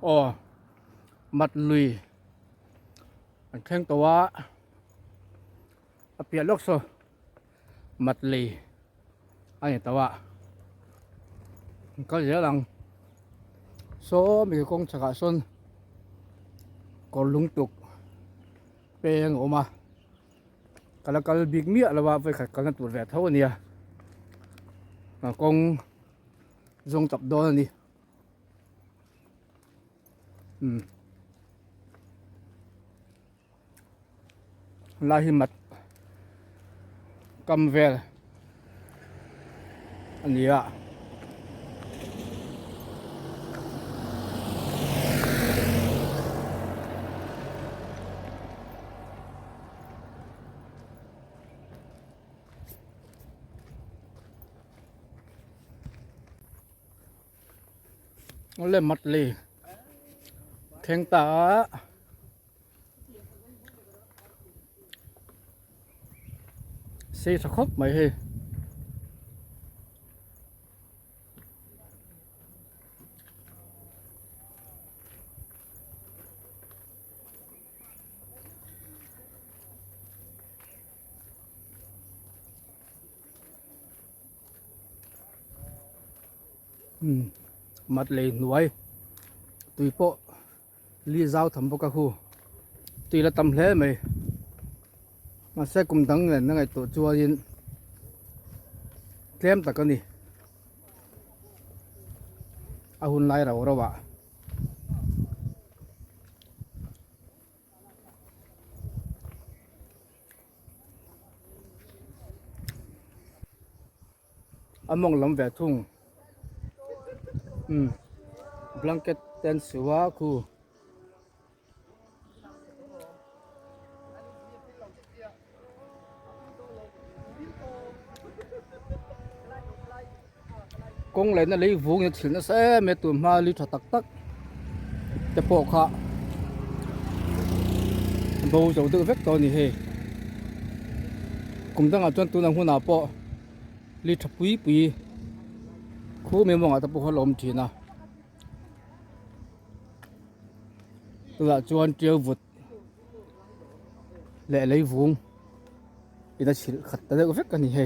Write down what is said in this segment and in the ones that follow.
อ๋อมัดลุยอันแข้งตัวเปียลกโซมัดลีอันนี้ตัวก็เยอะลังโซมีกงฉกาซนกอลุงตุกเป็นออกมากแล้วก็บิ๊กเมียแล้วว่าไปขัดกันตัวแหวนเท่านี้กงทรงจับโดนนี่ลาหิมัดกำเวลอันนี้อะเล่มมัดเลยแข้งตาสีสกปไหมเฮ้มัดเลยหน่วยตุยโปลีเจ้าทำพวกกะคูตีละตำเล่ไหมมาใส่กุมดังเงินนั่งไงตัวจัวยินเต็มตะกันนี่อาหุ่นไล่เราวะอามองลำแหวทุ่งบลังเก็ตเต็นสัวคูกงเลยนั่นเลยวุ้งเนี่ยถึงนั่นเซ่เมตุมาลิถตักตักจะปอกขาโบจะดูเวกตัวนี้เฮกุมตั้งอาจารย์ตัวนั้นหัวหน้าปอลิถปุยปุยคู่เมมองอาจจะปอกลมทีนะตัวจวนเจียววุดเละเลยวุ้งอีนั่นฉิลขัดแต่เด็กเวกกันนี่เฮ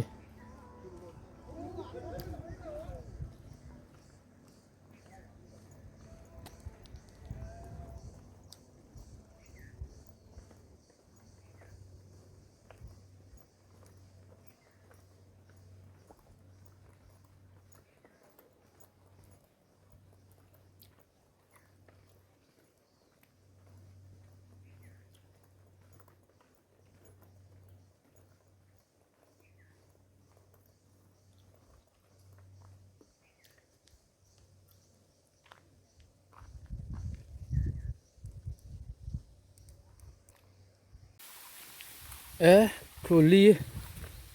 ครูลี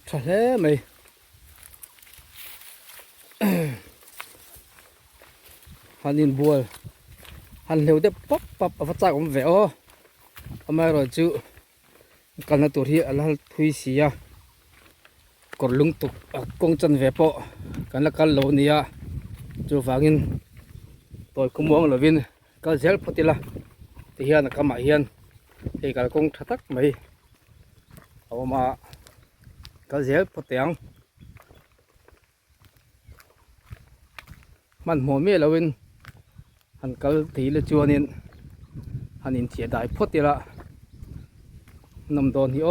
ทะเลไหมฮันนินบัวฮันเหลวเด็บป๊อปป๊อปอัฟจากผมเวอทำไมเราจูกันนะตัวที่อะไรทุยเสียกดลุงตุกกงจันเวปอกันละกันโลนี้จูฟังอินตัวขโมงเลวินก็เซลพอดีละที่เฮียนก็มาเฮียนไอ้กันกงทักไหมเอามาก็เซลพอดียงมันหัวเมียเลวินหันก็ตีละจวนนินหันอินเสียดายพอดีละนำโดนที่โอ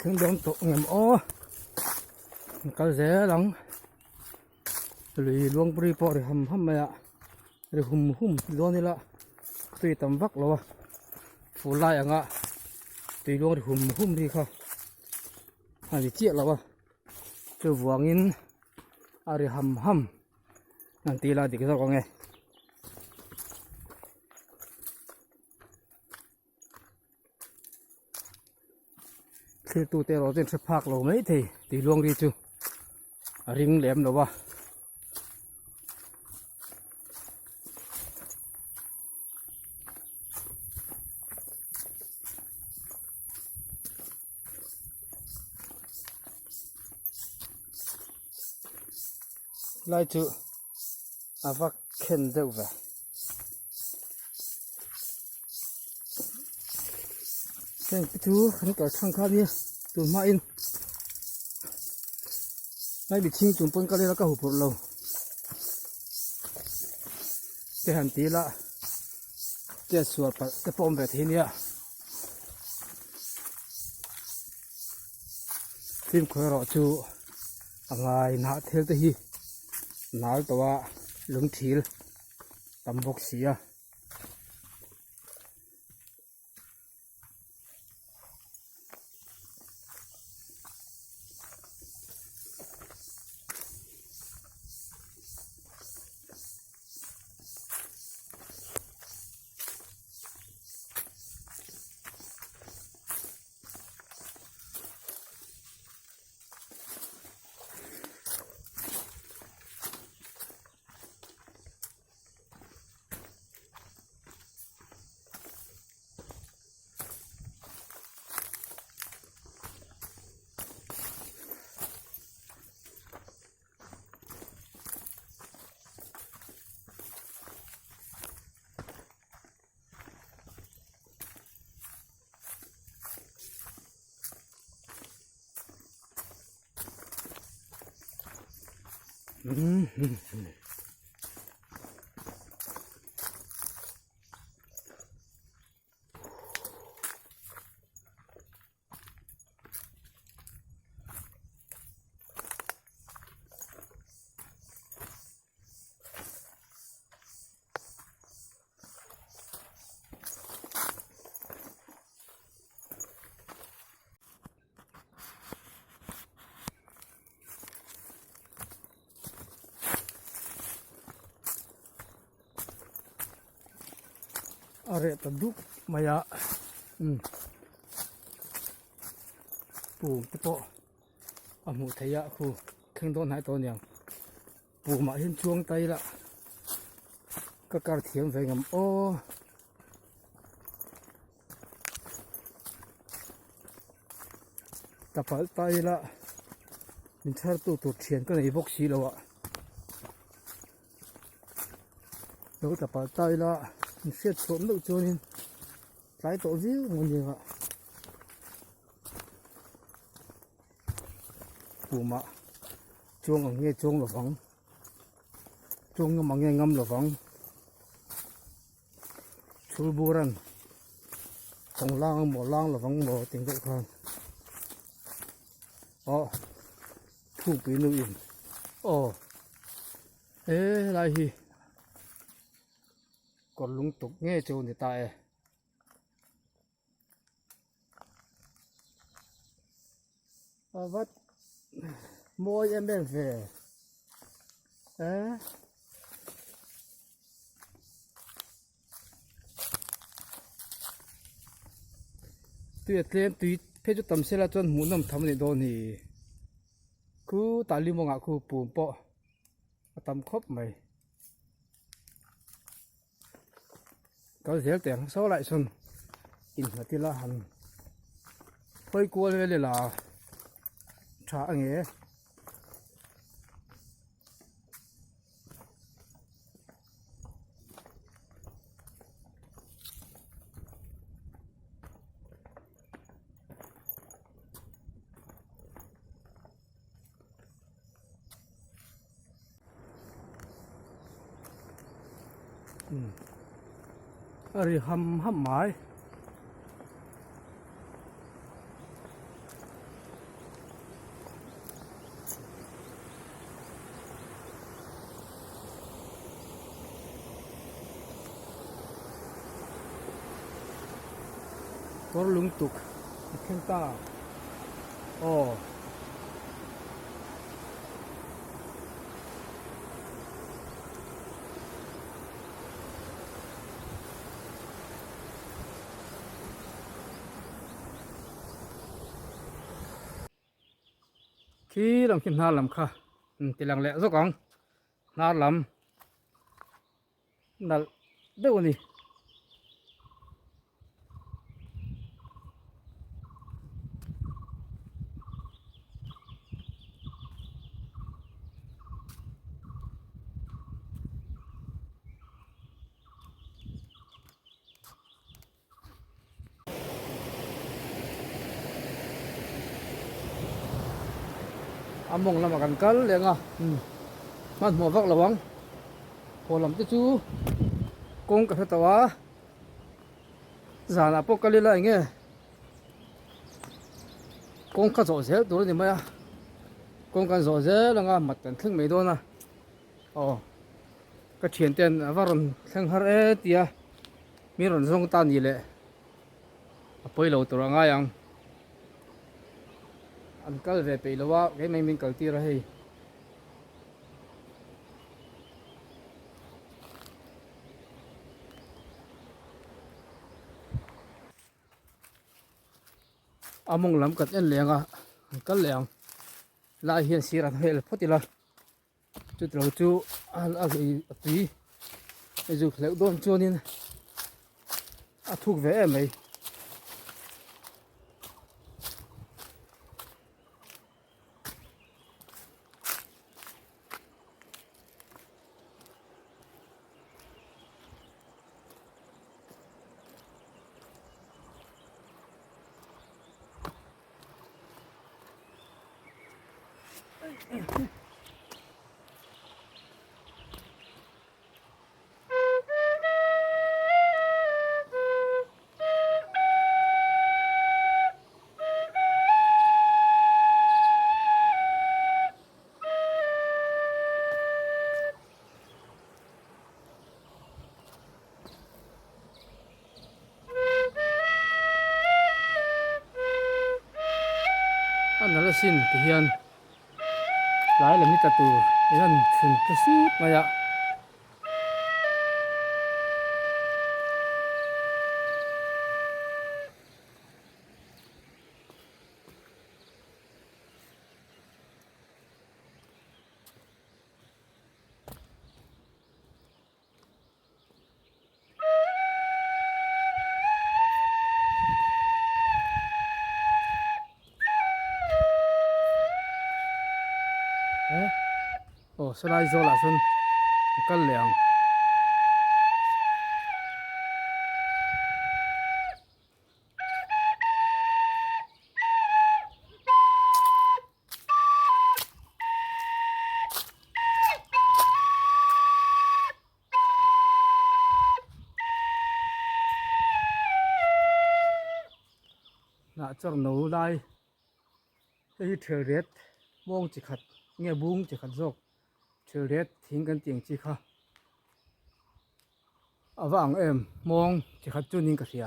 khung đông tổ ngầm ô cái dễ lắm lùi luông bri po để hầm mày ạ để hum luôn đi là tùy tầm vắc rồi phủ lại à ngạ tùy luông để hum đi không hay bị chết rồi cho vuông in à để hầm nanti là thì cái sao có nghe khi tụi tao ở trên sập phạc lâu mấy thì tùy luông đi chứ ring lém đâu lại chứ à vắt khen đâu vậy cái thứ hắn cả sang khác đi tụi mai in nay bị chinh chúng phân cái này là cái hộp lâu cái hành tí là cái suốt cái bom về thế này phim khởi rõ chú ngày nát theo tới hi nátตัวลุงทีลตำบกเสียare taduk mayaปูตะโปอาหมูทะยะคูเครื่องต้นหายตัวอย่างปูมาเห็นช่วงไตละก็การเถียงใส่งำโอตะปาไตละมันชาตัวตัวเทียนก็ในพวกสีแล้วอะแล้วตะปาไตละมันเสียดสมตัวนี้หลายตัววิวมันยังอะปูมาช่วงเงี้ยช่วงหลฟังช่วงมังเงี้ยงำหลฟังชูบูรันของล่างหมอล่างหลฟังหมอติงตัวกันอ๋อผู้ปีนุ่ยอ๋ออะไรฮีก่อนลุงตกเงี้ยโจนตายวัดmôi em đem về đấy tuyệt lên tùy phê cho tầm xe là chân muốn nằm thầm để đồn thì cứ tải liu mong ạ cứ bùn bọ tầm khóc mày có dễ tiền số lại xuân in là tiền là hành phơi cua lên là trả nghe hầm mái กอลุงตุกเข่งตาโอ้ขี้ลำขี้นาลำค่ะตีหลังแหละสักกองนาลำนาเดี๋ยวนี้อามงลำกันกันเลยอ่ะมันหัวฟักระวังหัวลำตะจูกงกับตัวสารพวกกันเลยไงกงข้าโซ่เสียตัวนี้ไหมอ่ะกงกันโซ่เสียแล้วก็มัดกันถึงไม่โดนนะอ๋อก็เฉียนเตียนว่ารันทั้งฮาร์เอตียมีรันส่งตานยี่เลยไปเราตัวง่ายยังอันก็เลยไปแล้วว่าแกไม่มีกัลตีอะไรอามงลำกัดเอ็นเหลียงอ่ะก็เหลียงลายเฮียนสีรันเฮลพอดีละจุดเราจูอันตีไอ้จุดเหลวโดนจูนี่ทุกเวไหมอันนั้นละสินที่เฮียนหลายเลยมิตรตัวนั่นถึงจะสู้มาอ่ะเอ๊ะโอ้สไลด์โซล่าซุนกันเหลียงน่าจะหนูได้ไอ้เทเรศมองจิขัดเงี้ยบุ้งจิขัดโซกเทเรศทิ้งกันเตียงจิค่ะอ่ะว่างมองจิขัดจุนิงกระเสีย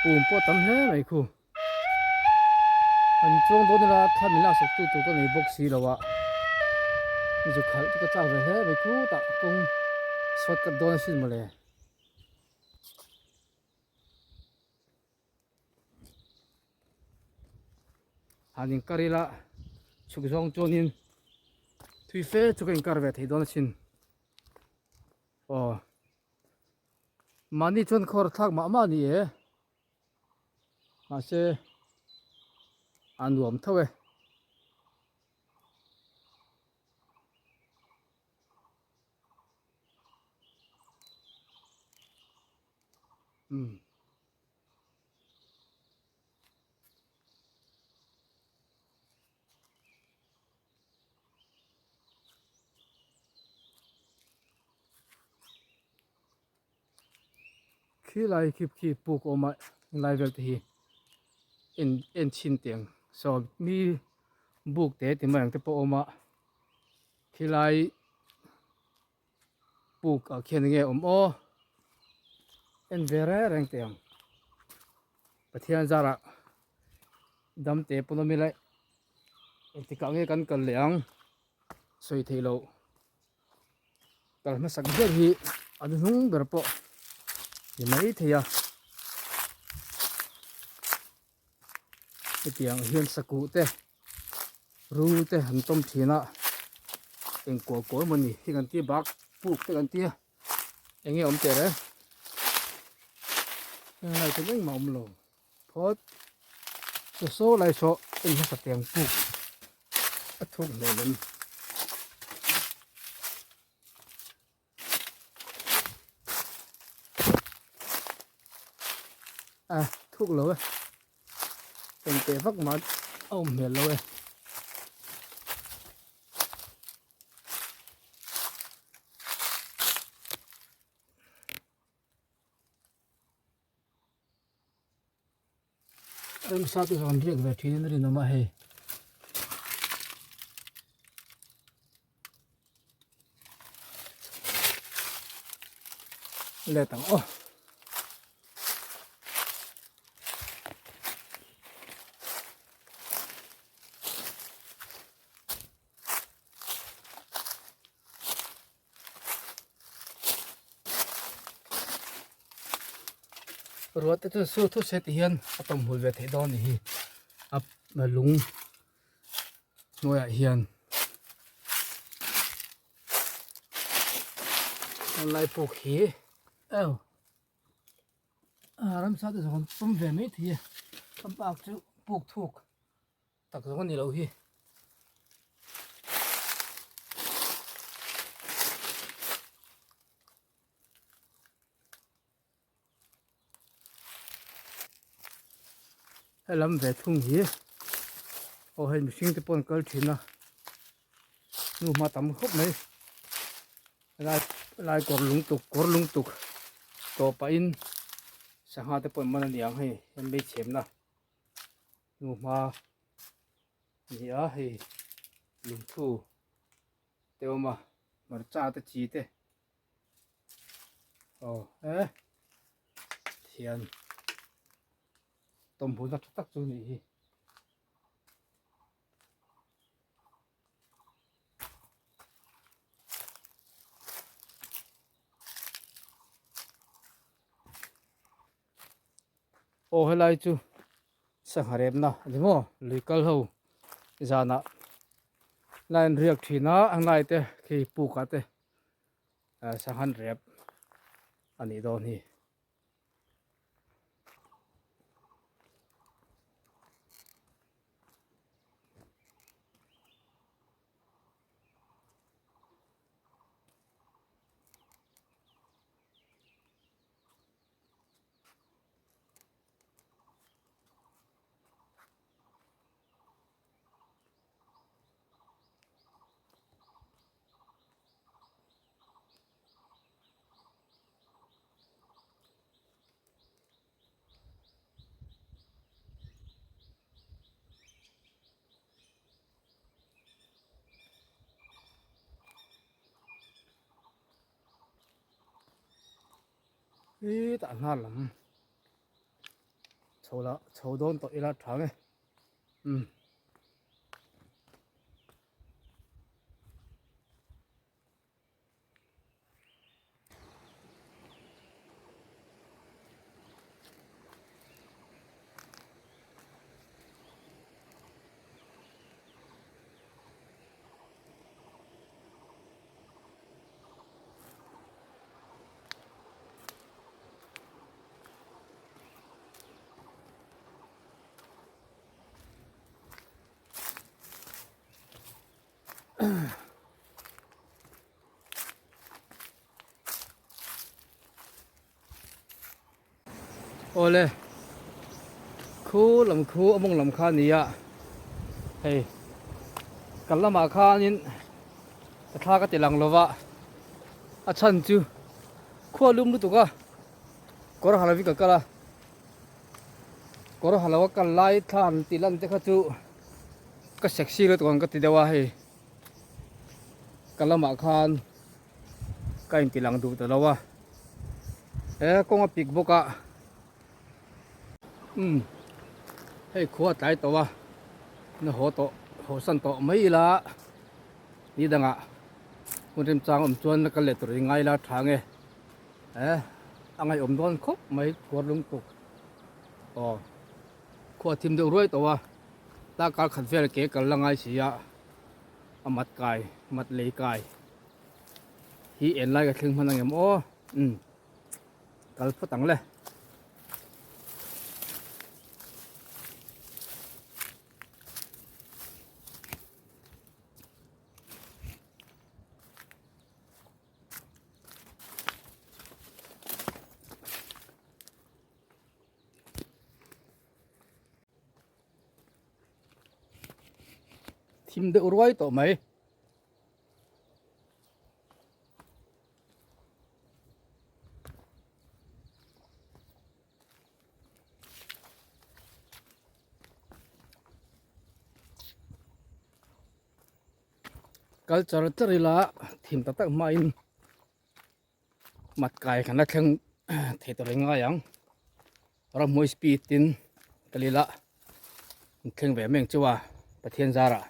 ปุ่มปอดตั้มเฮ้ไหมครูอันช่วงตัวนี้ละท่านมีล่าสุดตัวก็ในบ็อกซี่แล้ววะนี่จะขัดก็เจ้าเลยเฮ้ไหมครูตะกงสดกับโดนสิ้นมาเลยอันนี้ก็รีละชุกจงโจนินทุยเฟชุกอินการเวทให้โดนสิ้นอ๋อมันนี่จนคอร์ทักมานี่เอ๋มาเชอันรวมเท่าไหร่ khi lại khi buộc ôm lại về thì in chín tiếng so mi buộc thế thì mình tới bộ ôm khi lại buộc ở kia nghe ô in về ra rèn tiếng và thiên ra là đâm tế bún mi lại thì cả nghe cần liang xoay thì lâu cả mà sắc rất hi anh hung bờ bộ thì mấy thì cái tiếng hiền sắc cụ te ru te hầm tôm thì nọ tiếng của mình thì gần tia bạc buộc te gần tia anh nghe ông trẻ đấy này cũng anh mỏng lồng phốt số lại số anh hết tiếng buộc thuốc này lên thuốc lối tình tế vắc mất ông miền lối em sao tôi còn riêng về thì nó mà hay lệ tặng ô rồi tôi số thuốc sẽ tiền tầm hồi về thế đó này ấp mà lúng nuôi ở hiền lại buộc khí làm sao để còn tôm về mấy thì tôm bạc chứ buộc thuốc tặc rồi con gì đâu hi hay làm về thùng hi ô hay mình sinh tới bọn cỡ chín à nu mà tắm khúc này lại còn lung tục to pa in sang ha tới bọn mình liang hay em bị chém na nu mà gì á hay lung thu teo mà cha tới chi thế thiên tôm bún tắc chỗ này ô hay lại chú sang hà rệp na đúng không lưỡi câu hầu giờ nè lại riêng thì nó ăn lại thế khi buộc cả thế sang hà rệp anh ấy đó nè ý tận hà lắm sầu đốn tội là thắng ấy ô lê khu ông làm kha nè hey cần làm mà kha nín tha cái tiền lằng lova chân chứ khoa lum lúc tụi ก็รหัสวิกกะละก็รหัสว่ากันไล่ทานตีลันเตะขจุก็เซ็กซี่เลยตัวกันก็ติดว่าให้กันละหมาคานก็อินตีลังดูแต่ละว่าก็มาปิกบุกะให้ขวดใจตัวว่านะหัวโตหัวสันโตไม่ละนี่ดังอ่ะคุณเต็มจางชวนกันเลยตัวยังไงละทางอังไงโดนครบไม่ขวดลุงตุกขวดทีมเดือดร้อยตัวตาการขัดเฟลเก๋กันละไงเสียมัดกายมัดเลยกายฮีเอ็นไล่กันถึงมันยังโอ้กันพูดตังเลยทีมเดือดร้อยตัวไหมกัลจรจริละทีมตัดมาอินมัดกายขนาดแข็งเทตัวเร่งง่ายยังเรามวยสปีดินกลิละแข็งแบบเมืองจัวประเทศจาระ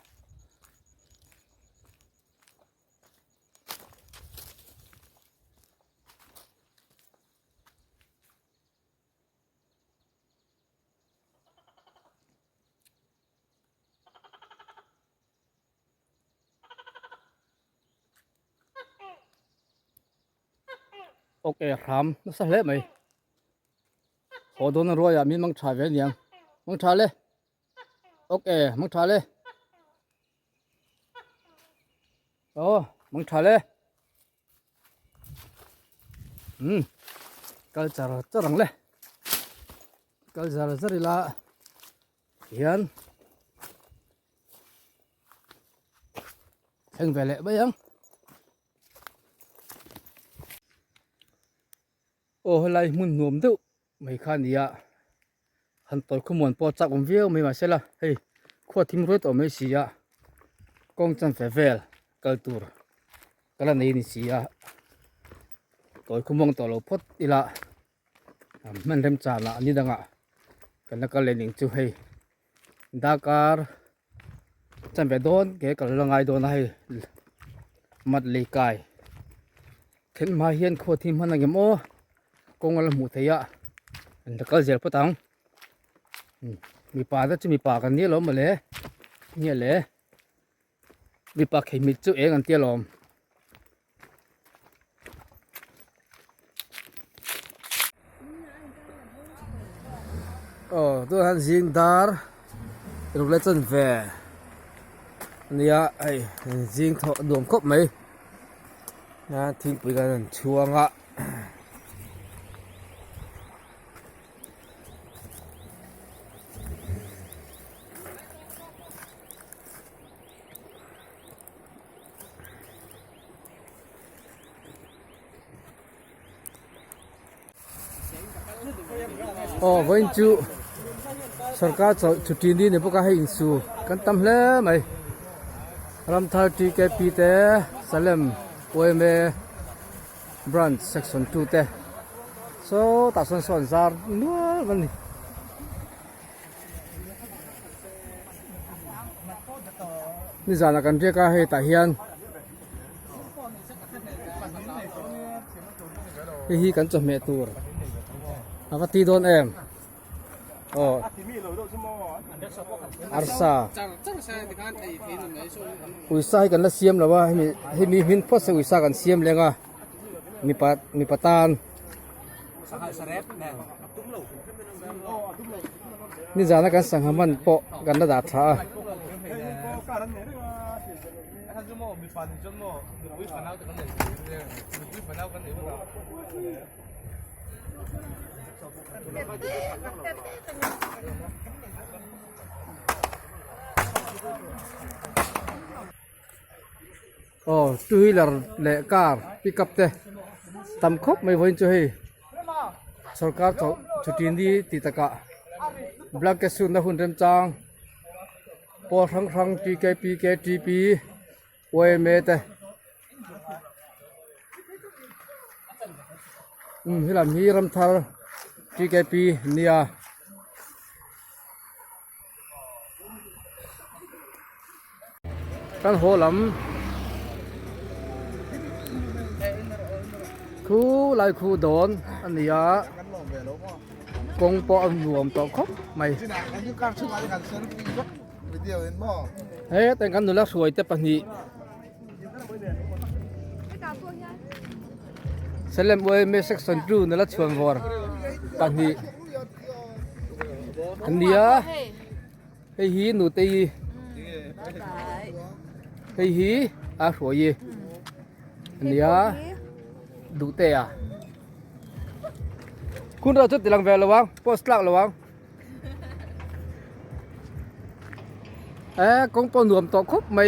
โอเคครับนั่นสิเละไหมขอโดนรวยมีมังชาเวียนยังมังชาเลยโอเคมังชาเลยมังชาเลยกัลจารจรังเลยกัลจารจริละยันแข่งไปเลยไปยังโอ้ไรมุนหนุ่มดูไม่ขันนี้หันตัวขมวนปอจักผมเวียวไม่มาเสละเฮ้ยขวดทิมรถตัวไม่เสียกองจันเฟเวลกัลตูร์กัลนี่นี่เสียตัวขมวงตัวเราพดอีละมันเริ่มจานละนี่ดังอ่ะกันนักเล่นหนึ่งจู่ให้ดาการจันไปโดนเกี่ยวกับเรื่องไงโดนให้มัดลีกายเข็นมาเฮียนขวดทิมมันอะไรโม่กงอะไรหมุทยะอันตะกัลเจลปะตังมีปลาแต่จะมีปลากันเนี่ยล้อมมาเลยเนี่ยเลยมีปลาเข็มมิดจุเองอันเตี้ยล้อมตัวหันซิงดาร์รูปเล็กจันเฟ่เนี่ยไอ้ซิงถอดดวงครบไหมนะทิ้งไปกันช่วงอ่ะวันจูสกัดชุดนี้เนี่ยพวกเขาให้อินสูกันทำเลยไหมรำทาร์ตีแกปีเตะสลัมโอเอ็มบรันด์เซกชัน2เตะตัดส่วนซาร์นัวกันนี่จานักันเรียกให้ตาเฮียนฮีกันจะเมตูร์apa tidon arsa uisai kan la siam lawa mi hin pho se uisa kan siam lenga mi patan ni jana kan sanghaman po kan da tha two-wheeler le car pick up te tam khop mai voin chu hi सरकार छुट्टी दी तीतका ब्लॉक के सुन हुन रम चांग पो रंग रंग TKP ओए मेते हिला मी रम थर TKP नियाกันโหลำคู่ลายคู่โดนอันนี้อะกงปอรวมต่อครบไม่เฮ้แต่งกันดูแลสวยแต่ปนีเซเลมเวย์เมสักสันจูนั่นละชวนวอร์ปนีอันนี้อะไอ้หีหนูตีไอ้หีอาสวยอันนี้อะดูเตะคุณเราจะติดหลังแววระวังโพสต์ลักระวังกงปนรวมต่อครบไหม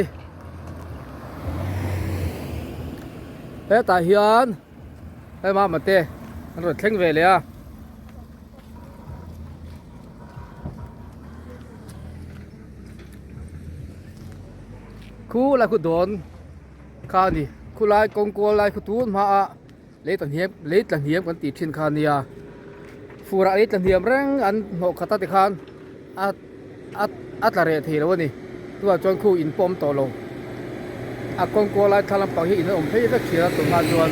ตาเฮียนมาเตะมันรถเข่งเวเลยคู่ลายคู่โดนข้านี่คู่ลายกงกัวลายคู่ตูนมาเลี้ยตันเหียมกันติดชินคานียฟูระเลี้ยตันเหียมแรงอันหกขัตติคานอัตระเรทีแล้ววะนี่ตัวจนคู่อินปอมต่อลงกงกัวลายทาลัมปังฮีอินอมเพย์จะเขียนตัวมาจวน